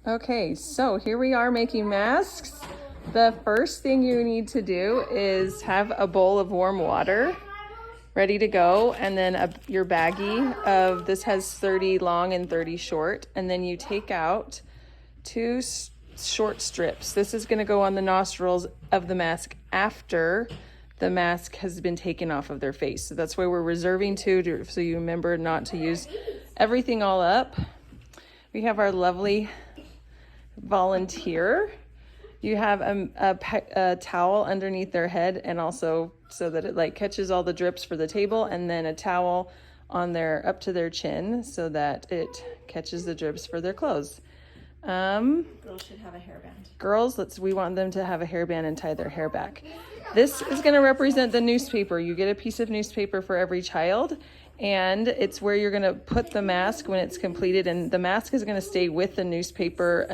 Okay, so here we are making masks. The first thing you need to do is have a bowl of warm water ready to go, and then your baggie of, this has 30 long and 30 short, and then you take out two short strips. This is going to go on the nostrils of the mask after the mask has been taken off of their face. So that's why we're reserving two, so you remember not to use everything all up. We have our lovely volunteer. You have a towel underneath their head, and also so that it like catches all the drips for the table, and then a towel on their up to their chin so that it catches the drips for their clothes. Girls should have a hairband. Girls, we want them to have a hairband and tie their hair back. This is going to represent the newspaper. You get a piece of newspaper for every child, and it's where you're going to put the mask when it's completed, and the mask is going to stay with the newspaper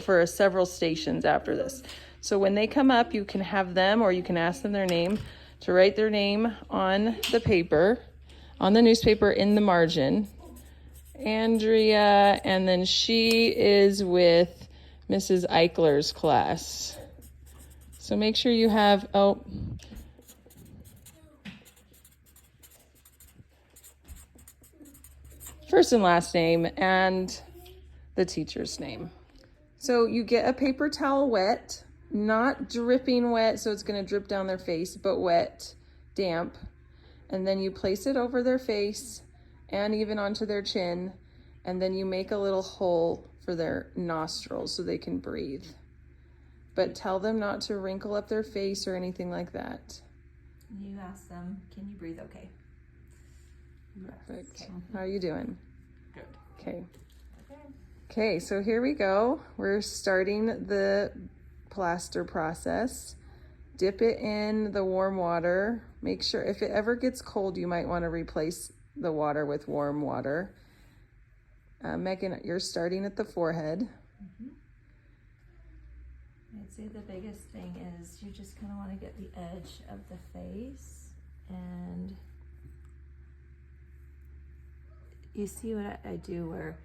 for several stations after this. So when they come up, you can have them, or you can ask them their name, to write their name on the paper, on the newspaper in the margin. Andrea, and then she is with Mrs. Eichler's class. So make sure you have, first and last name and the teacher's name. So you get a paper towel wet, not dripping wet, so it's going to drip down their face, but wet, damp. And then you place it over their face and even onto their chin, and then you make a little hole for their nostrils so they can breathe. But tell them not to wrinkle up their face or anything like that. You ask them, can you breathe okay? Perfect. Okay. How are you doing? Good. Okay. Okay, so here we go. We're starting the plaster process. Dip it in the warm water. Make sure if it ever gets cold, you might want to replace the water with warm water. Megan, you're starting at the forehead. Mm-hmm. I'd say the biggest thing is you just kind of want to get the edge of the face, and you see what I do where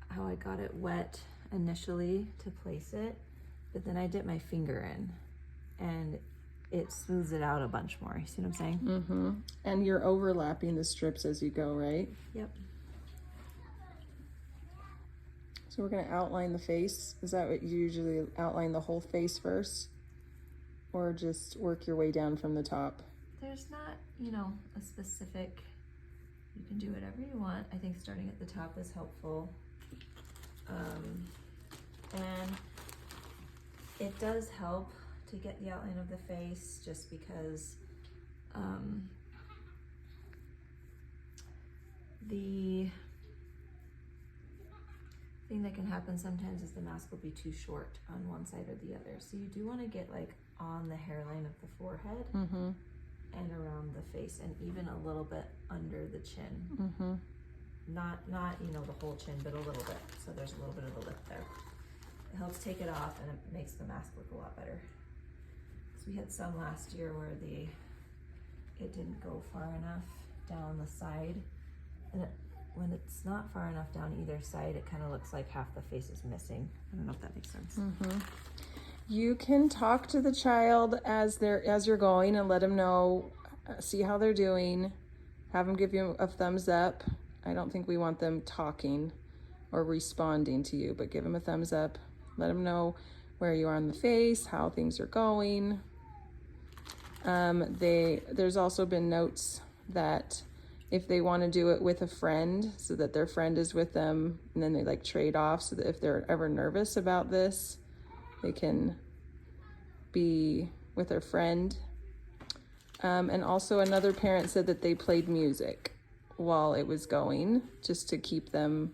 how I got it wet initially to place it, but then I dip my finger in and it smooths it out a bunch more. You see what I'm saying? Mm-hmm. And you're overlapping the strips as you go, right? Yep. So we're going to outline the face. Is that what you usually outline, the whole face first? Or just work your way down from the top? There's not, a specific, you can do whatever you want. I think starting at the top is helpful. And it does help to get the outline of the face just because the thing that can happen sometimes is the mask will be too short on one side or the other. So you do want to get like on the hairline of the forehead and around the face, and even a little bit under the chin. Not the whole chin, but a little bit. So there's a little bit of a lip there. It helps take it off, and it makes the mask look a lot better. So we had some last year where it didn't go far enough down the side, and when it's not far enough down either side, it kind of looks like half the face is missing. I don't know if that makes sense. You can talk to the child as you're going and let them know, see how they're doing, have them give you a thumbs up. I don't think we want them talking or responding to you, but give them a thumbs up. Let them know where you are on the face, how things are going. There's also been notes that if they want to do it with a friend, so that their friend is with them, and then they like trade off, so that if they're ever nervous about this, they can be with their friend. And also another parent said that they played music while it was going, just to keep them,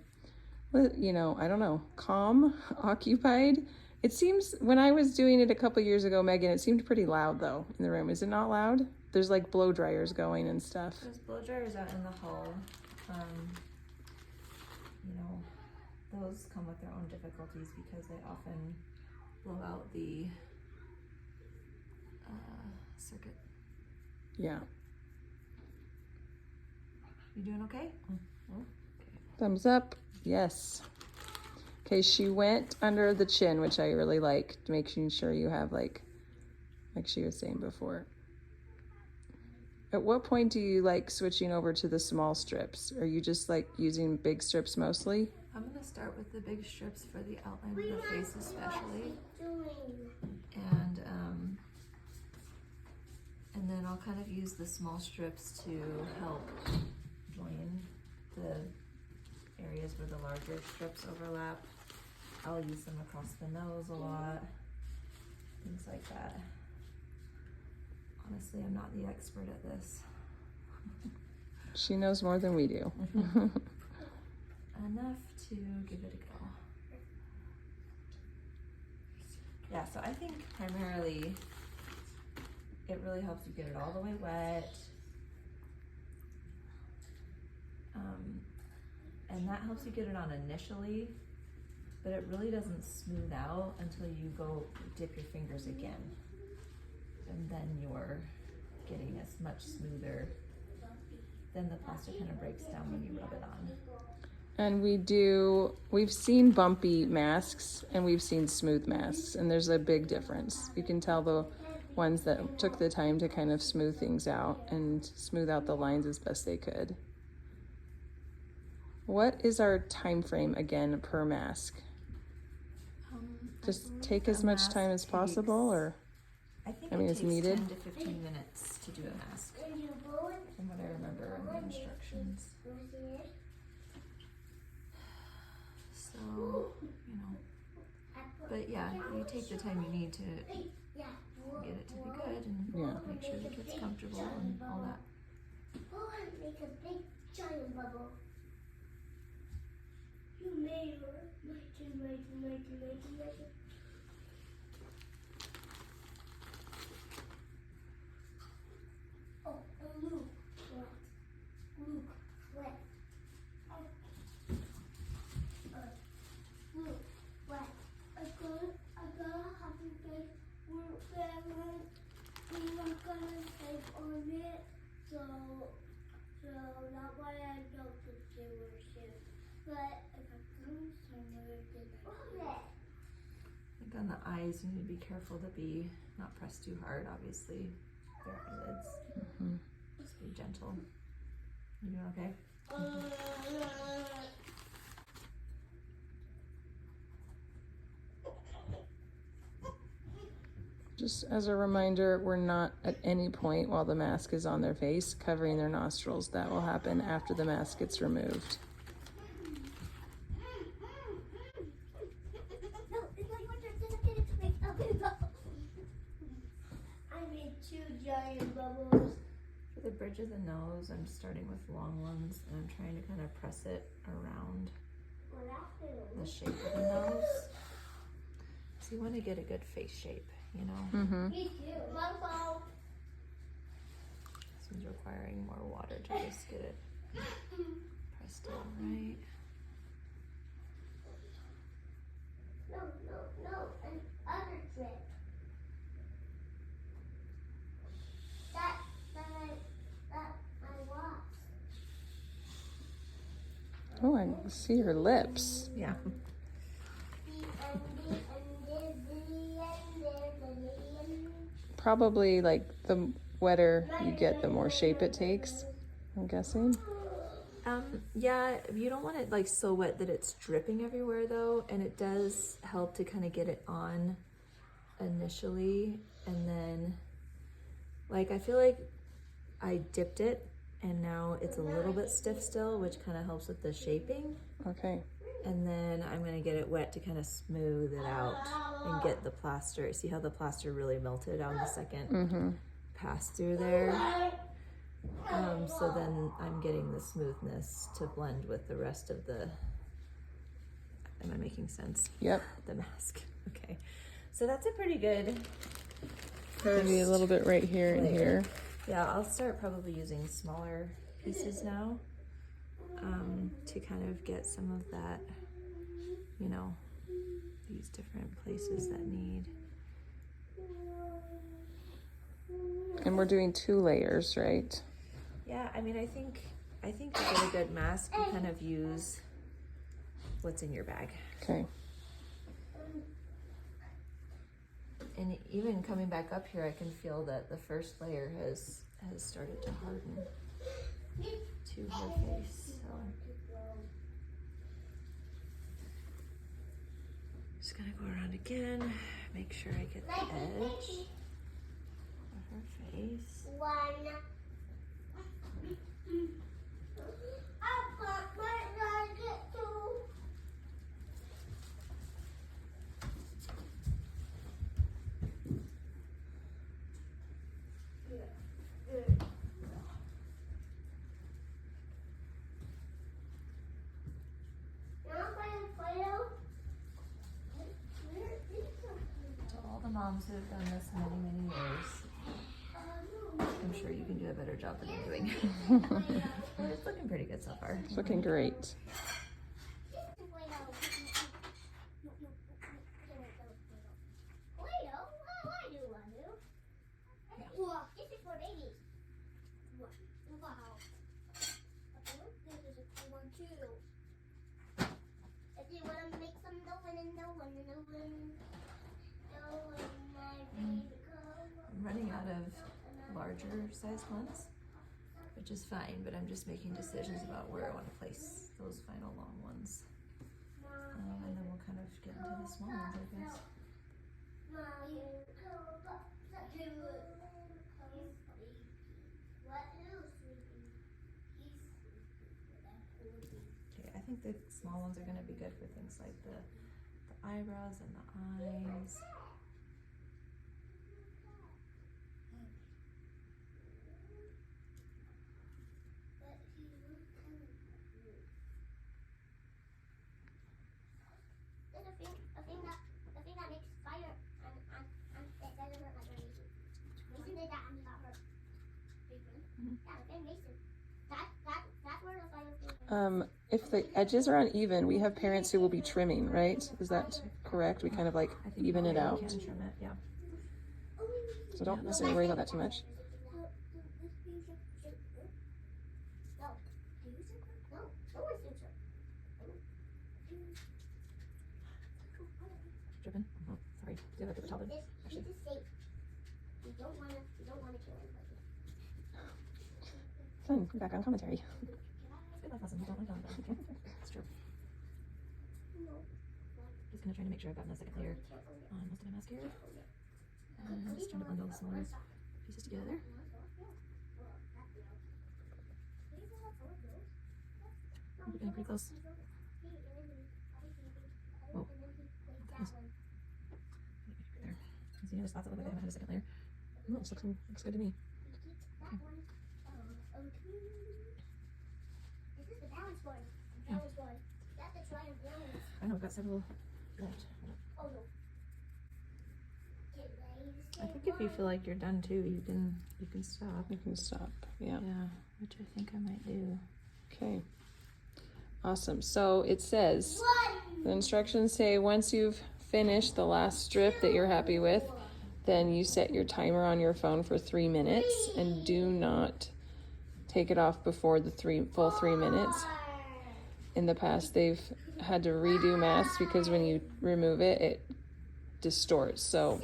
calm, occupied. It seems, when I was doing it a couple years ago, Megan, it seemed pretty loud though in the room. Is it not loud? There's like blow dryers going and stuff. There's blow dryers out in the hall. Those come with their own difficulties because they often blow out the circuit. Yeah. You doing okay? Thumbs up. Yes. Okay, she went under the chin, which I really like, making sure you have like she was saying before. At what point do you like switching over to the small strips? Are you just like using big strips mostly? I'm gonna start with the big strips for the outline of the face especially. And then I'll kind of use the small strips to help join the areas where the larger strips overlap. I'll use them across the nose a lot, things like that. Honestly, I'm not the expert at this. She knows more than we do. Enough to give it a go. Yeah, so I think primarily it really helps you get it all the way wet. And that helps you get it on initially, but it really doesn't smooth out until you go dip your fingers again. And then you're getting as much smoother. Then the plaster kind of breaks down when you rub it on. And we've seen bumpy masks and we've seen smooth masks, and there's a big difference. You can tell the ones that took the time to kind of smooth things out and smooth out the lines as best they could. What is our time frame again per mask? Just take as much time as possible, or I think it's takes needed? 10 to 15 minutes to do a mask, from what I remember in the instructions. So, you know, but yeah, you take the time you need to get it to be good and make sure the kid's comfortable and all that. Make a big giant bubble. You made it. Oh, look what? Look what? I got a happy face. We're not gonna save on it, so that's why I don't think they were shipped. But if I go somewhere, then I think on the eyes, you need to be careful to not press too hard, obviously. Their eyelids. Just be gentle. You doing okay? Just as a reminder, we're not at any point while the mask is on their face covering their nostrils. That will happen after the mask gets removed. I made 2 giant bubbles. For the bridge of the nose, I'm starting with long ones and I'm trying to kind of press it around the shape of the nose. So you want to get a good face shape, you know? Me too. This one's requiring more water to just get it pressed in right. No, an other trick. That I watched. Oh, I see her lips. Yeah. Probably like the wetter you get, the more shape it takes, I'm guessing. Yeah, you don't want it like so wet that it's dripping everywhere though, and it does help to kind of get it on initially, and then like I feel like I dipped it and now it's a little bit stiff still, which kind of helps with the shaping. Okay. And then I'm gonna get it wet to kind of smooth it out and get the plaster. See how the plaster really melted on the second pass through there? So then I'm getting the smoothness to blend with the rest of the, am I making sense? Yep. The mask. Okay. So that's a pretty good Maybe a little bit right here and here. Yeah, I'll start probably using smaller pieces now to kind of get some of that, you know, these different places that need. And we're doing 2 layers, right? Yeah, I mean, I think to get a good mask, you kind of use what's in your bag. Okay. And even coming back up here, I can feel that the first layer has started to harden to her face. So just gonna go around again, make sure I get the edge of her face. To all the moms who have done this many years, I'm sure you can do a better job than I'm doing. But it's looking pretty good so far. It's looking great. This is for babies. Wow. This is a cool one too. If you want to make some dough and I'm running out of larger sized ones, which is fine, but I'm just making decisions about where I want to place those final long ones. And then we'll kind of get into the small ones, I guess. Okay, I think the small ones are going to be good for things like the eyebrows and the eyes. The thing that makes fire and that doesn't hurt like Mason. Mason did that and he got hurt. Yeah, okay, Mason. That's where the fire came from. If the edges are uneven, we have parents who will be trimming, right? Is that correct? We kind of like I think even it out. Can trim it, yeah. So don't necessarily worry about that too much. Dripping? Oh, sorry. Do you have a paper towel? Actually, this is safe. You don't want to kill anybody. Fun background commentary. It's a good life lesson. You don't want to kill anybody. Okay. It's true. Just gonna try to make sure I've gotten a second layer on most of my mask here. And I'm just trying to blend all the smaller pieces together. We're getting pretty close. Oh, close. There. See any spots that look like I haven't had a second layer? Oh, this looks good to me. Okay. This is the balance board. Balance board. That's the try and balance. I know I've got several left. Oh no. I think if you feel like you're done too, you can stop. You can stop. Yeah. Yeah, which I think I might do. Okay. Awesome. So it says, the instructions say once you've finished the last strip that you're happy with, then you set your timer on your phone for 3 minutes and do not take it off before the full 3 minutes. In the past, they've had to redo masks because when you remove it, it distorts. So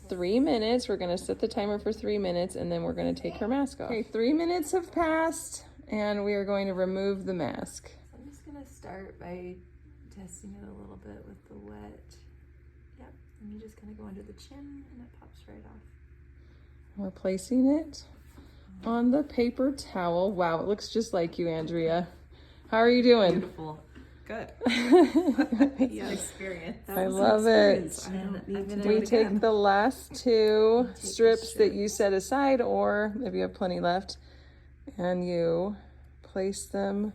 3 minutes, we're going to set the timer for 3 minutes and then we're going to take her mask off. Okay, 3 minutes have passed and we are going to remove the mask. I'm just gonna start by testing it a little bit with the wet. Yep, and you just kind of go under the chin and it pops right off. We're placing it on the paper towel. Wow, it looks just like you, Andrea. How are you doing? Beautiful. Good. Yes. Experience. I love it. I don't need to do We it take again. the last two Take the strips that strip. you set aside, or if you have plenty left, and you place them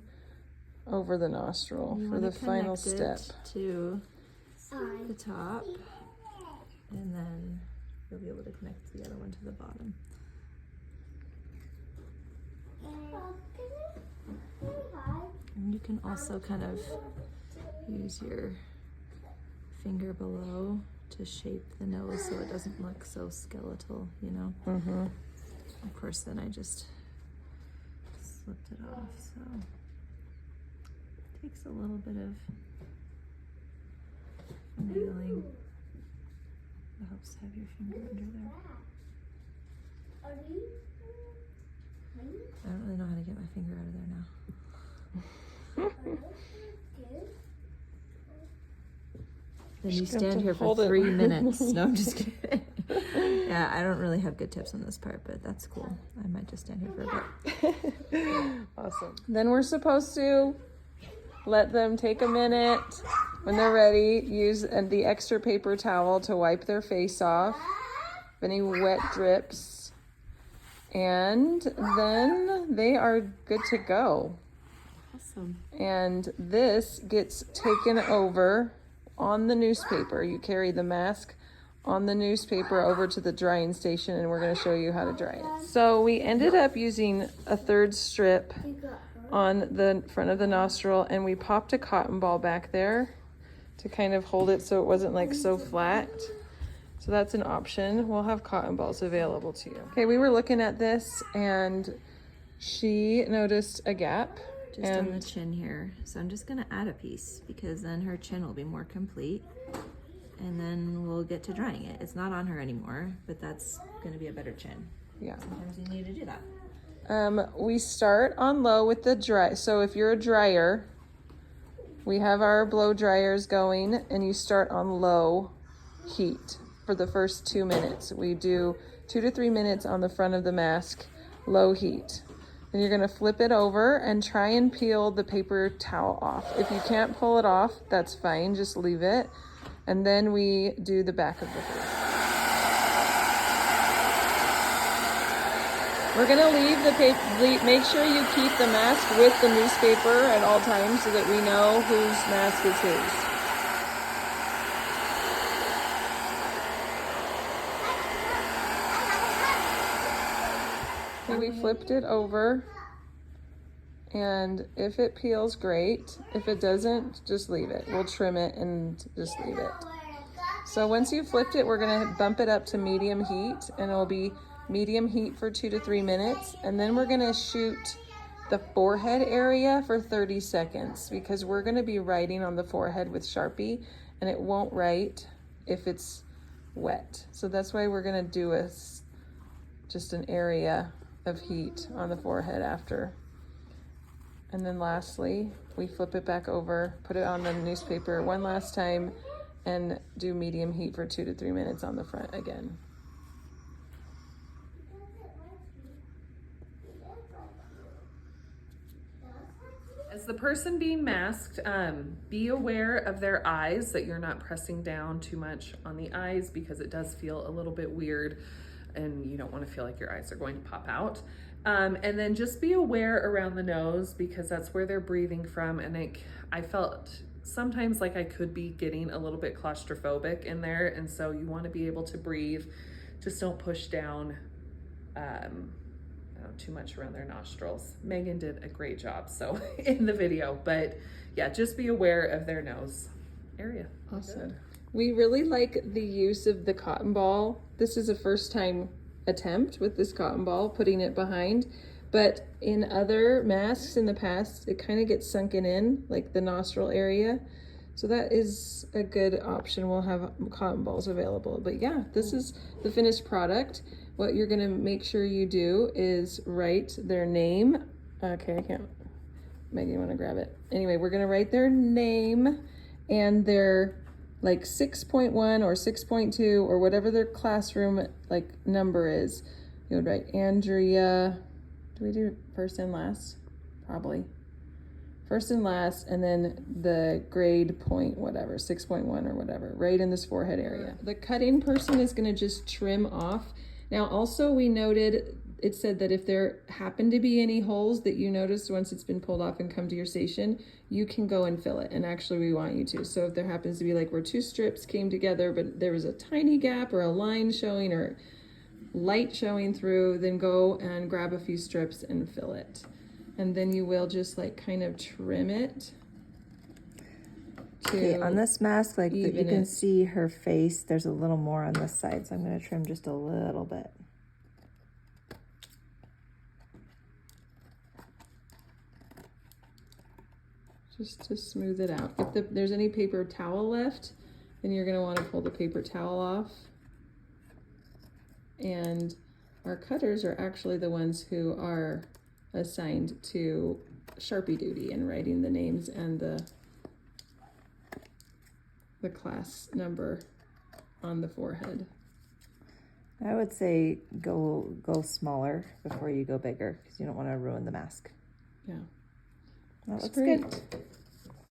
over the nostril You for wanna the final connect step. it to the top, and then you'll be able to connect the other one to the bottom. And you can also kind of use your finger below to shape the nose so it doesn't look so skeletal, you know? Mm-hmm. Of course, then I just slipped it off, so it takes a little bit of finagling. I hope Oops, have your finger under there. Are these? I don't really know how to get my finger out of there now. Then you Just have to stand here for hold it. 3 minutes. No, I'm just kidding. Yeah, I don't really have good tips on this part, but that's cool. I might just stand here for a bit. Awesome. Then we're supposed to let them take a minute. When they're ready, use the extra paper towel to wipe their face off, any wet drips, and then they are good to go. Awesome. And this gets taken over on the newspaper. You carry the mask on the newspaper over to the drying station, and we're going to show you how to dry it. So we ended up using a third strip on the front of the nostril, and we popped a cotton ball back there to kind of hold it so it wasn't like so flat. So that's an option. We'll have cotton balls available to you. Okay, we were looking at this and she noticed a gap. Just on the chin here. So I'm just gonna add a piece because then her chin will be more complete and then we'll get to drying it. It's not on her anymore, but that's gonna be a better chin. Yeah. Sometimes you need to do that. We start on low with the dry. So if you're a dryer, we have our blow dryers going and you start on low heat for the first 2 minutes. We do 2 to 3 minutes on the front of the mask, low heat. Then you're gonna flip it over and try and peel the paper towel off. If you can't pull it off, that's fine, just leave it. And then we do the back of the face. We're gonna leave the paper, make sure you keep the mask with the newspaper at all times so that we know whose mask is whose. Okay, we flipped it over, and if it peels, great. If it doesn't, just leave it. We'll trim it and just leave it. So once you've flipped it, we're gonna bump it up to medium heat, and it'll be medium heat for 2 to 3 minutes. And then we're gonna shoot the forehead area for 30 seconds because we're gonna be writing on the forehead with Sharpie and it won't write if it's wet. So that's why we're gonna do just an area of heat on the forehead after. And then lastly, we flip it back over, put it on the newspaper one last time, and do medium heat for 2 to 3 minutes on the front again. As the person being masked, be aware of their eyes, that you're not pressing down too much on the eyes because it does feel a little bit weird and you don't want to feel like your eyes are going to pop out. And then just be aware around the nose because that's where they're breathing from. And I felt sometimes like I could be getting a little bit claustrophobic in there. And so you want to be able to breathe. Just don't push down too much around their nostrils. Megan did a great job in the video, but yeah, just be aware of their nose area. Awesome. We really like the use of the cotton ball. This is a first time attempt with this cotton ball, putting it behind, but in other masks in the past, it kind of gets sunken in, like the nostril area. So that is a good option. We'll have cotton balls available. But yeah, this is the finished product. What you're gonna make sure you do is write their name. Okay, I can't, Megan, you wanna grab it? Anyway, we're gonna write their name and their like 6.1 or 6.2 or whatever their classroom like number is. You would write Andrea. Do we do first and last? Probably. First and last, and then the grade point, whatever, 6.1 or whatever, right in this forehead area. The cutting person is gonna just trim off. Now also we noted, it said that if there happen to be any holes that you noticed once it's been pulled off and come to your station, you can go and fill it, and actually we want you to. So if there happens to be like where 2 strips came together, but there was a tiny gap or a line showing or light showing through, then go and grab a few strips and fill it. And then you will just like kind of trim it. Okay, on this mask, like you can see her face, there's a little more on this side, so I'm gonna trim just a little bit. Just to smooth it out. If there's any paper towel left, then you're gonna wanna pull the paper towel off. And our cutters are actually the ones who are assigned to Sharpie duty and writing the names and the class number on the forehead. I would say go smaller before you go bigger because you don't want to ruin the mask. Yeah. Well, That's that's great. good.